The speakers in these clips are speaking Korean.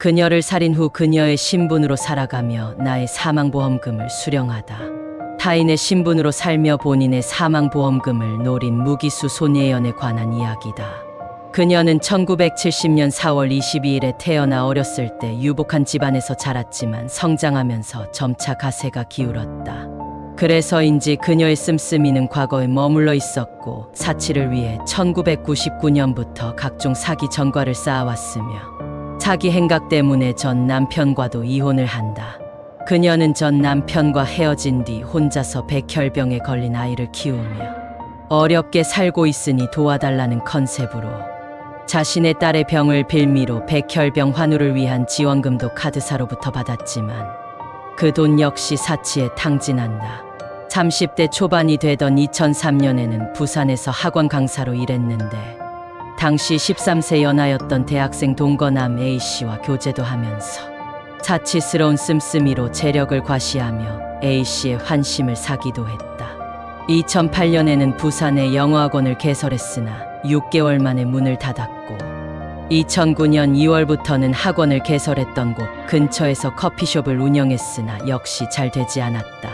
그녀를 살인 후 그녀의 신분으로 살아가며 나의 사망보험금을 수령하다. 타인의 신분으로 살며 본인의 사망보험금을 노린 무기수 손예연에 관한 이야기다. 그녀는 1970년 4월 22일에 태어나 어렸을 때 유복한 집안에서 자랐지만 성장하면서 점차 가세가 기울었다. 그래서인지 그녀의 씀씀이는 과거에 머물러 있었고 사치를 위해 1999년부터 각종 사기 전과를 쌓아왔으며 사기 행각 때문에 전 남편과도 이혼을 한다. 그녀는 전 남편과 헤어진 뒤 혼자서 백혈병에 걸린 아이를 키우며 어렵게 살고 있으니 도와달라는 컨셉으로 자신의 딸의 병을 빌미로 백혈병 환우를 위한 지원금도 카드사로부터 받았지만 그 돈 역시 사치에 탕진한다. 30대 초반이 되던 2003년에는 부산에서 학원 강사로 일했는데 당시 13세 연하였던 대학생 동거남 A씨와 교제도 하면서 사치스러운 씀씀이로 재력을 과시하며 A씨의 환심을 사기도 했다. 2008년에는 부산에 영어학원을 개설했으나 6개월 만에 문을 닫았고 2009년 2월부터는 학원을 개설했던 곳 근처에서 커피숍을 운영했으나 역시 잘 되지 않았다.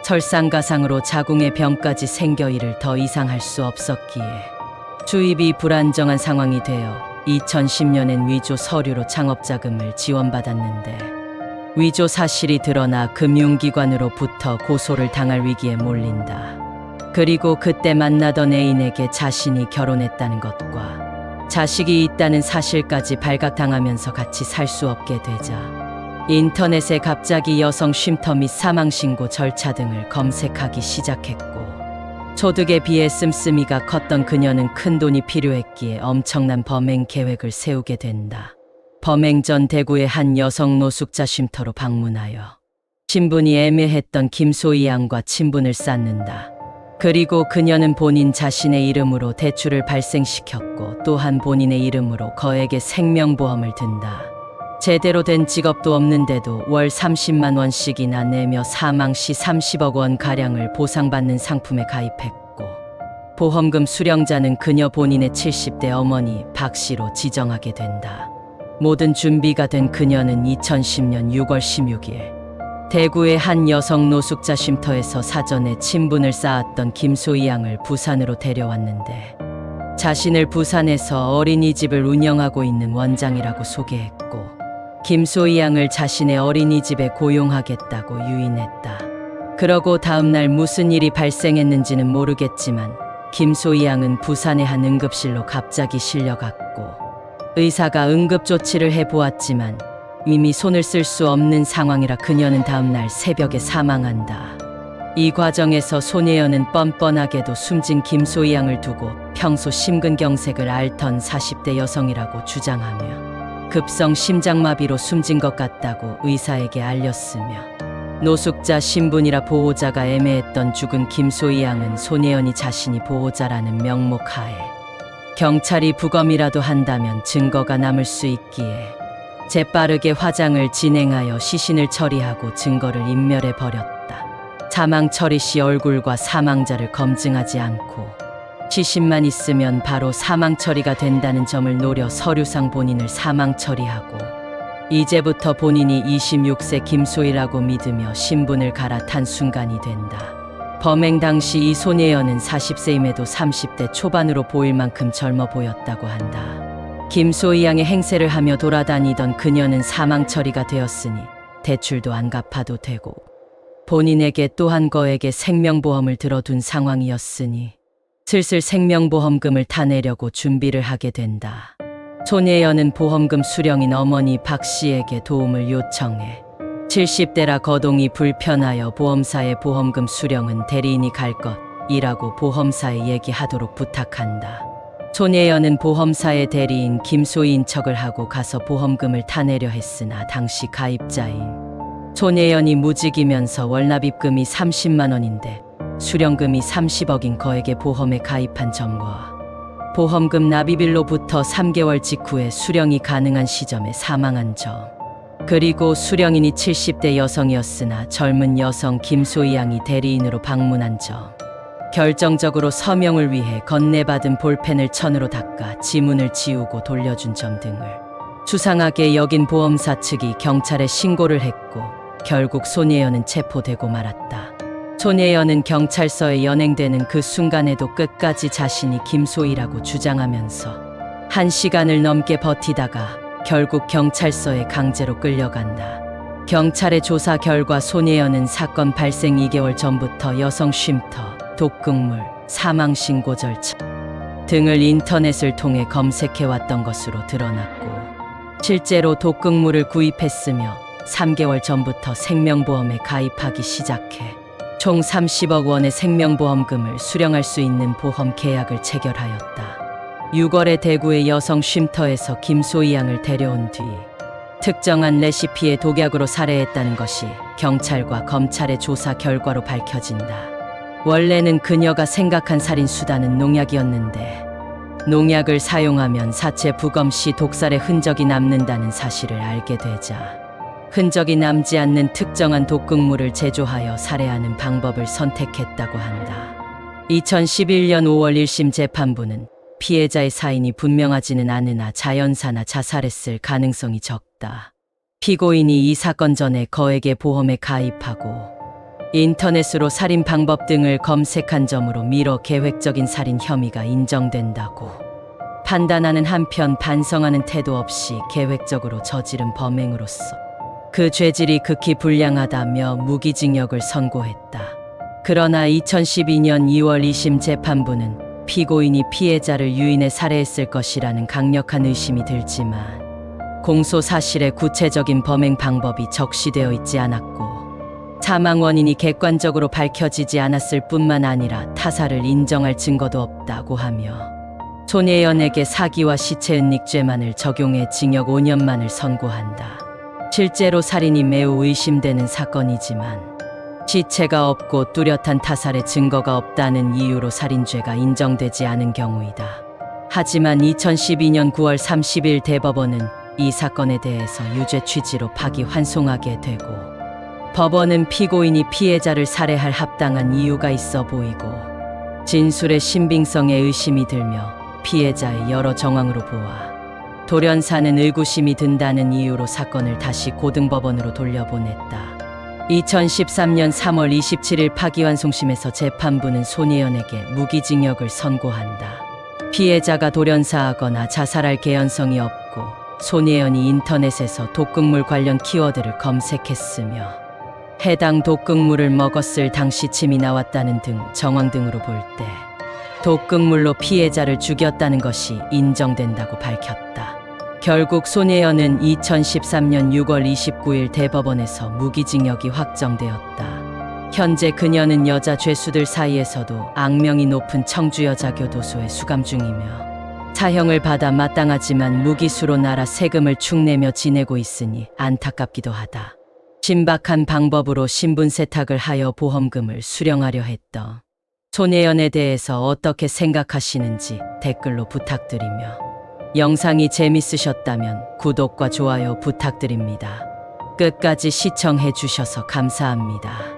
설상가상으로 자궁의 병까지 생겨 이를 더 이상 할 수 없었기에 수입이 불안정한 상황이 되어 2010년엔 위조 서류로 창업자금을 지원받았는데 위조 사실이 드러나 금융기관으로부터 고소를 당할 위기에 몰린다. 그리고 그때 만나던 애인에게 자신이 결혼했다는 것과 자식이 있다는 사실까지 발각당하면서 같이 살 수 없게 되자 인터넷에 갑자기 여성 쉼터 및 사망신고 절차 등을 검색하기 시작했고 소득에 비해 씀씀이가 컸던 그녀는 큰돈이 필요했기에 엄청난 범행 계획을 세우게 된다. 범행 전 대구의 한 여성 노숙자 쉼터로 방문하여 신분이 애매했던 김소희 양과 친분을 쌓는다. 그리고 그녀는 본인 자신의 이름으로 대출을 발생시켰고 또한 본인의 이름으로 거액의 생명보험을 든다. 제대로 된 직업도 없는데도 월 30만 원씩이나 내며 사망 시 30억 원가량을 보상받는 상품에 가입했고 보험금 수령자는 그녀 본인의 70대 어머니 박 씨로 지정하게 된다. 모든 준비가 된 그녀는 2010년 6월 16일 대구의 한 여성 노숙자 쉼터에서 사전에 친분을 쌓았던 김소희 양을 부산으로 데려왔는데 자신을 부산에서 어린이집을 운영하고 있는 원장이라고 소개했고 김소희 양을 자신의 어린이집에 고용하겠다고 유인했다. 그러고 다음날 무슨 일이 발생했는지는 모르겠지만 김소희 양은 부산의 한 응급실로 갑자기 실려갔고 의사가 응급조치를 해보았지만 이미 손을 쓸 수 없는 상황이라 그녀는 다음날 새벽에 사망한다. 이 과정에서 손예연은 뻔뻔하게도 숨진 김소희 양을 두고 평소 심근경색을 앓던 40대 여성이라고 주장하며 급성 심장마비로 숨진 것 같다고 의사에게 알렸으며 노숙자 신분이라 보호자가 애매했던 죽은 김소희 양은 손예연이 자신이 보호자라는 명목하에 경찰이 부검이라도 한다면 증거가 남을 수 있기에 재빠르게 화장을 진행하여 시신을 처리하고 증거를 인멸해버렸다. 사망 처리 시 얼굴과 사망자를 검증하지 않고 시신만 있으면 바로 사망 처리가 된다는 점을 노려 서류상 본인을 사망 처리하고 이제부터 본인이 26세 김소희라고 믿으며 신분을 갈아탄 순간이 된다. 범행 당시 이 손예연은 40세임에도 30대 초반으로 보일 만큼 젊어 보였다고 한다. 김소희 양의 행세를 하며 돌아다니던 그녀는 사망 처리가 되었으니 대출도 안 갚아도 되고 본인에게 또한 거액의 생명보험을 들어둔 상황이었으니 슬슬 생명보험금을 타내려고 준비를 하게 된다. 손예연은 보험금 수령인 어머니 박 씨에게 도움을 요청해 70대라 거동이 불편하여 보험사의 보험금 수령은 대리인이 갈 것이라고 보험사에 얘기하도록 부탁한다. 손예연은 보험사의 대리인 김소희인 척을 하고 가서 보험금을 타내려 했으나 당시 가입자인 손예연이 무직이면서 월납입금이 30만 원인데 수령금이 30억인 거액의 보험에 가입한 점과 보험금 납입일로부터 3개월 직후에 수령이 가능한 시점에 사망한 점, 그리고 수령인이 70대 여성이었으나 젊은 여성 김소희 양이 대리인으로 방문한 점, 결정적으로 서명을 위해 건네받은 볼펜을 천으로 닦아 지문을 지우고 돌려준 점 등을 수상하게 여긴 보험사 측이 경찰에 신고를 했고 결국 손예연은 체포되고 말았다. 손예연은 경찰서에 연행되는 그 순간에도 끝까지 자신이 김소희라고 주장하면서 1시간을 넘게 버티다가 결국 경찰서에 강제로 끌려간다. 경찰의 조사 결과 손예연은 사건 발생 2개월 전부터 여성 쉼터, 독극물, 사망신고 절차 등을 인터넷을 통해 검색해왔던 것으로 드러났고 실제로 독극물을 구입했으며 3개월 전부터 생명보험에 가입하기 시작해 총 30억 원의 생명보험금을 수령할 수 있는 보험 계약을 체결하였다. 6월에 대구의 여성 쉼터에서 김소희 양을 데려온 뒤 특정한 레시피의 독약으로 살해했다는 것이 경찰과 검찰의 조사 결과로 밝혀진다. 원래는 그녀가 생각한 살인 수단은 농약이었는데 농약을 사용하면 사체 부검 시 독살의 흔적이 남는다는 사실을 알게 되자 흔적이 남지 않는 특정한 독극물을 제조하여 살해하는 방법을 선택했다고 한다. 2011년 5월 1심 재판부는 피해자의 사인이 분명하지는 않으나 자연사나 자살했을 가능성이 적다. 피고인이 이 사건 전에 거액의 보험에 가입하고 인터넷으로 살인 방법 등을 검색한 점으로 미뤄 계획적인 살인 혐의가 인정된다고 판단하는 한편 반성하는 태도 없이 계획적으로 저지른 범행으로서 그 죄질이 극히 불량하다며 무기징역을 선고했다. 그러나 2012년 2월 2심 재판부는 피고인이 피해자를 유인해 살해했을 것이라는 강력한 의심이 들지만 공소 사실에 구체적인 범행 방법이 적시되어 있지 않았고 사망 원인이 객관적으로 밝혀지지 않았을 뿐만 아니라 타살을 인정할 증거도 없다고 하며 손예연에게 사기와 시체 은닉죄만을 적용해 징역 5년만을 선고한다. 실제로 살인이 매우 의심되는 사건이지만 시체가 없고 뚜렷한 타살의 증거가 없다는 이유로 살인죄가 인정되지 않은 경우이다. 하지만 2012년 9월 30일 대법원은 이 사건에 대해서 유죄 취지로 파기환송하게 되고 법원은 피고인이 피해자를 살해할 합당한 이유가 있어 보이고 진술의 신빙성에 의심이 들며 피해자의 여러 정황으로 보아 돌연사는 의구심이 든다는 이유로 사건을 다시 고등법원으로 돌려보냈다. 2013년 3월 27일 파기환송심에서 재판부는 손예연에게 무기징역을 선고한다. 피해자가 돌연사하거나 자살할 개연성이 없고 손예연이 인터넷에서 독극물 관련 키워드를 검색했으며 해당 독극물을 먹었을 당시 침이 나왔다는 등 정황 등으로 볼 때 독극물로 피해자를 죽였다는 것이 인정된다고 밝혔다. 결국 손예연은 2013년 6월 29일 대법원에서 무기징역이 확정되었다. 현재 그녀는 여자 죄수들 사이에서도 악명이 높은 청주여자교도소에 수감 중이며 사형을 받아 마땅하지만 무기수로 날아 세금을 축내며 지내고 있으니 안타깝기도 하다. 신박한 방법으로 신분 세탁을 하여 보험금을 수령하려 했던 손예연에 대해서 어떻게 생각하시는지 댓글로 부탁드리며 영상이 재밌으셨다면 구독과 좋아요 부탁드립니다. 끝까지 시청해 주셔서 감사합니다.